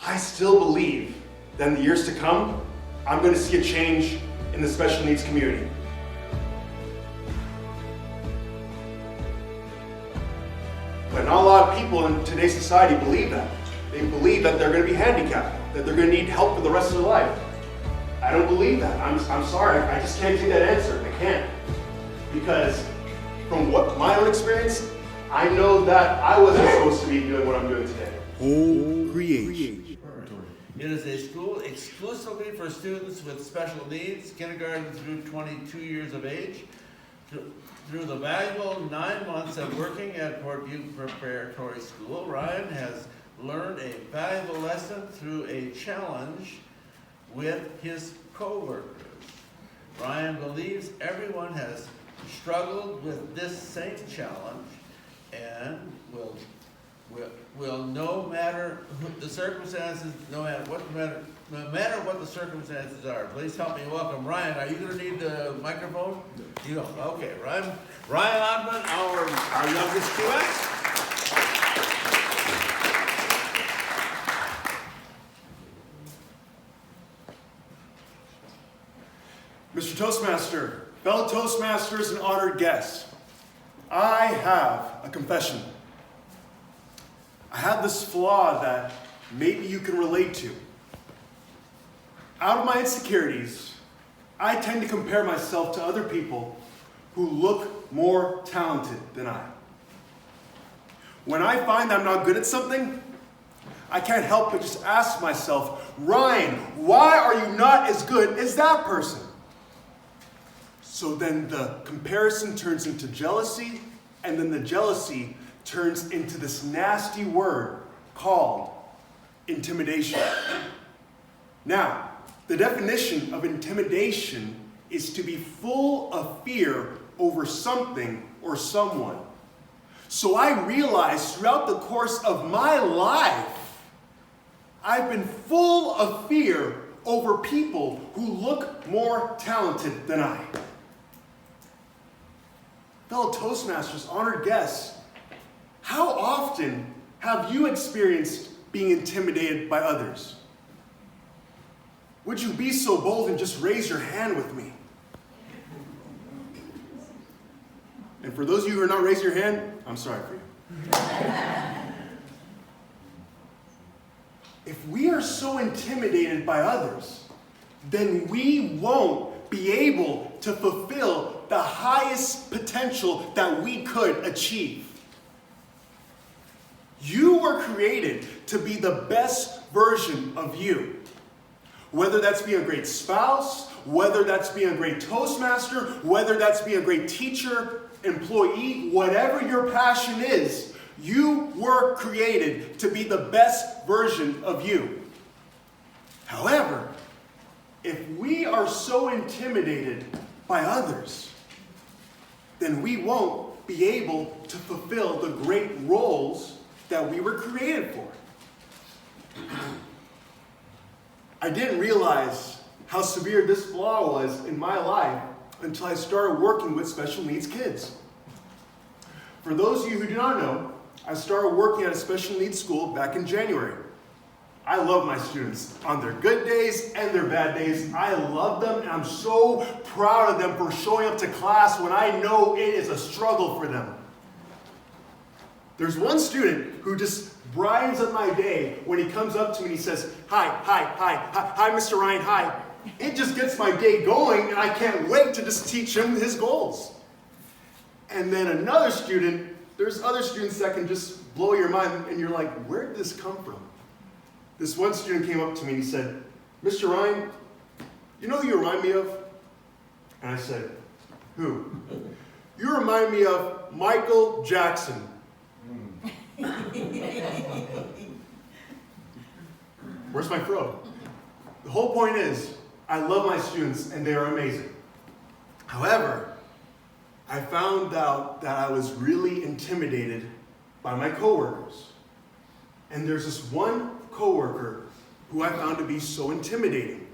I still believe that in the years to come, I'm going to see a change in the special needs community. But not a lot of people in today's society believe that. They believe that they're going to be handicapped, that they're going to need help for the rest of their life. I don't believe that. I'm sorry. I just can't take that answer. I can't. Because from what my own experience, I know that I wasn't supposed to be doing what I'm doing today. Whole creation. It is a school exclusively for students with special needs, kindergarten through 22 years of age. Through the valuable 9 months of working at Portview Preparatory School, Ryan has learned a valuable lesson through a challenge with his co-workers. Ryan believes everyone has struggled with this same challenge and will no matter the circumstances, no matter what the circumstances are. Please help me welcome Ryan. Are you going to need the microphone? You don't. Okay, Ryan Ottman, our youngest QS. Mr. Toastmaster, fellow Toastmasters and honored guests, I have a confession. I have this flaw that maybe you can relate to. Out of my insecurities, I tend to compare myself to other people who look more talented than I. When I find I'm not good at something, I can't help but just ask myself, Ryan, why are you not as good as that person? So then the comparison turns into jealousy, and then the jealousy turns into this nasty word called intimidation. Now, the definition of intimidation is to be full of fear over something or someone. So I realized throughout the course of my life, I've been full of fear over people who look more talented than I. Fellow Toastmasters, honored guests, how often have you experienced being intimidated by others? Would you be so bold and just raise your hand with me? And for those of you who are not raising your hand, I'm sorry for you. If we are so intimidated by others, then we won't be able to fulfill the highest potential that we could achieve. You were created to be the best version of you. Whether that's being a great spouse, whether that's being a great Toastmaster, whether that's being a great teacher, employee, whatever your passion is, you were created to be the best version of you. However, if we are so intimidated by others, then we won't be able to fulfill the great roles that we were created for. I didn't realize how severe this flaw was in my life until I started working with special needs kids. For those of you who do not know, I started working at a special needs school back in January. I love my students. On their good days and their bad days, I love them, and I'm so proud of them for showing up to class when I know it is a struggle for them. There's one student who just brightens up my day when he comes up to me and he says, hi, Mr. Ryan, hi. It just gets my day going, and I can't wait to just teach him his goals. And then another student, there's other students that can just blow your mind, and you're like, where did this come from? This one student came up to me and he said, Mr. Ryan, you know who you remind me of? And I said, who? You remind me of Michael Jackson. Where's my fro? The whole point is, I love my students and they are amazing. However, I found out that I was really intimidated by my coworkers. And there's this one coworker who I found to be so intimidating.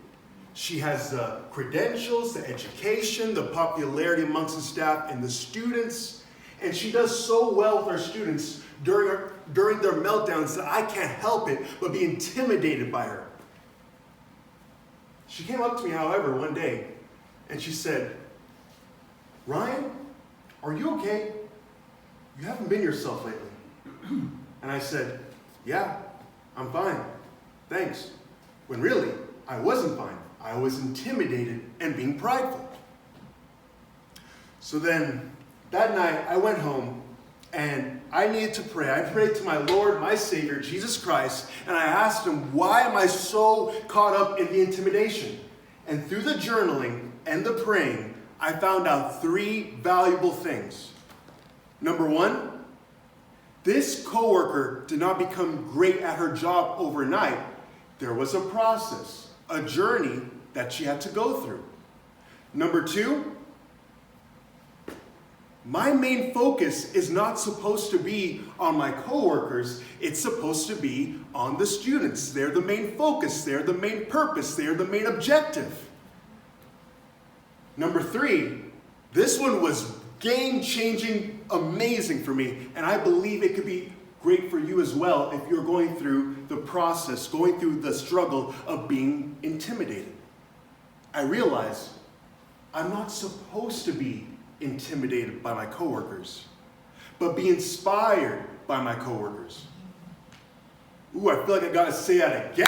She has the credentials, the education, the popularity amongst the staff and the students, and she does so well with our students during their meltdowns that I can't help it but be intimidated by her. She came up to me, however, one day, and she said, "Ryan, are you okay? You haven't been yourself lately." And I said, "Yeah, I'm fine, thanks." When really, I wasn't fine. I was intimidated and being prideful. So then, that night, I went home and I needed to pray. I prayed to my Lord, my Savior, Jesus Christ, and I asked him, why am I so caught up in the intimidation? And through the journaling and the praying, I found out 3 valuable things. Number 1, this coworker did not become great at her job overnight. There was a process, a journey that she had to go through. Number 2, my main focus is not supposed to be on my coworkers. It's supposed to be on the students. They're the main focus. They're the main purpose. They're the main objective. Number 3, this one was game-changing, amazing for me, and I believe it could be great for you as well if you're going through the process, going through the struggle of being intimidated. I realize I'm not supposed to be intimidated by my coworkers, but be inspired by my coworkers. Ooh, I feel like I gotta say that again.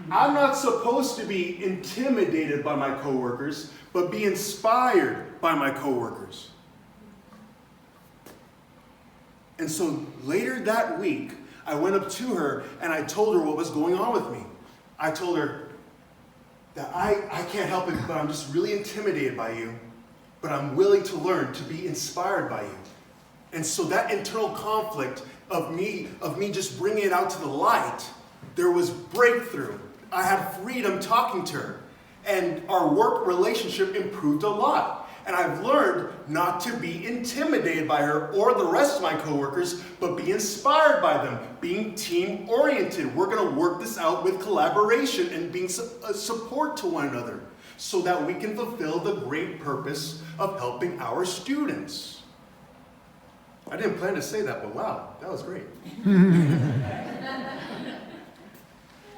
I'm not supposed to be intimidated by my coworkers, but be inspired by my coworkers. And so later that week, I went up to her and I told her what was going on with me. I told her that I can't help it, but I'm just really intimidated by you, but I'm willing to learn to be inspired by you. And so that internal conflict of me just bringing it out to the light, there was breakthrough. I had freedom talking to her, and our work relationship improved a lot. And I've learned not to be intimidated by her or the rest of my coworkers, but be inspired by them, being team-oriented. We're going to work this out with collaboration and being a support to one another so that we can fulfill the great purpose of helping our students. I didn't plan to say that, but wow, that was great.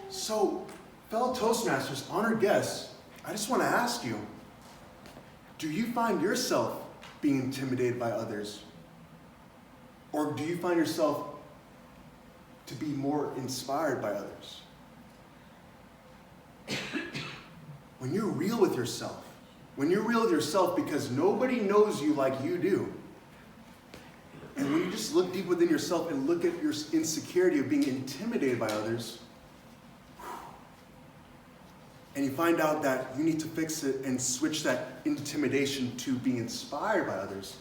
So, fellow Toastmasters, honored guests, I just want to ask you, do you find yourself being intimidated by others? Or do you find yourself to be more inspired by others? When you're real with yourself because nobody knows you like you do, and when you just look deep within yourself and look at your insecurity of being intimidated by others, and you find out that you need to fix it and switch that intimidation to being inspired by others,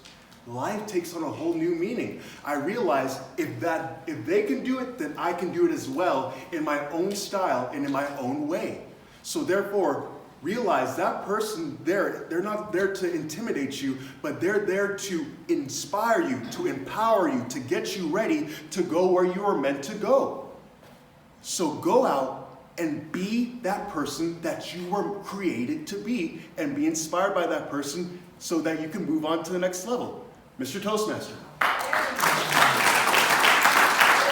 life takes on a whole new meaning. I realize if they can do it, then I can do it as well in my own style and in my own way. So therefore, realize that person there, they're not there to intimidate you, but they're there to inspire you, to empower you, to get you ready to go where you are meant to go. So go out and be that person that you were created to be, and be inspired by that person so that you can move on to the next level. Mr. Toastmaster.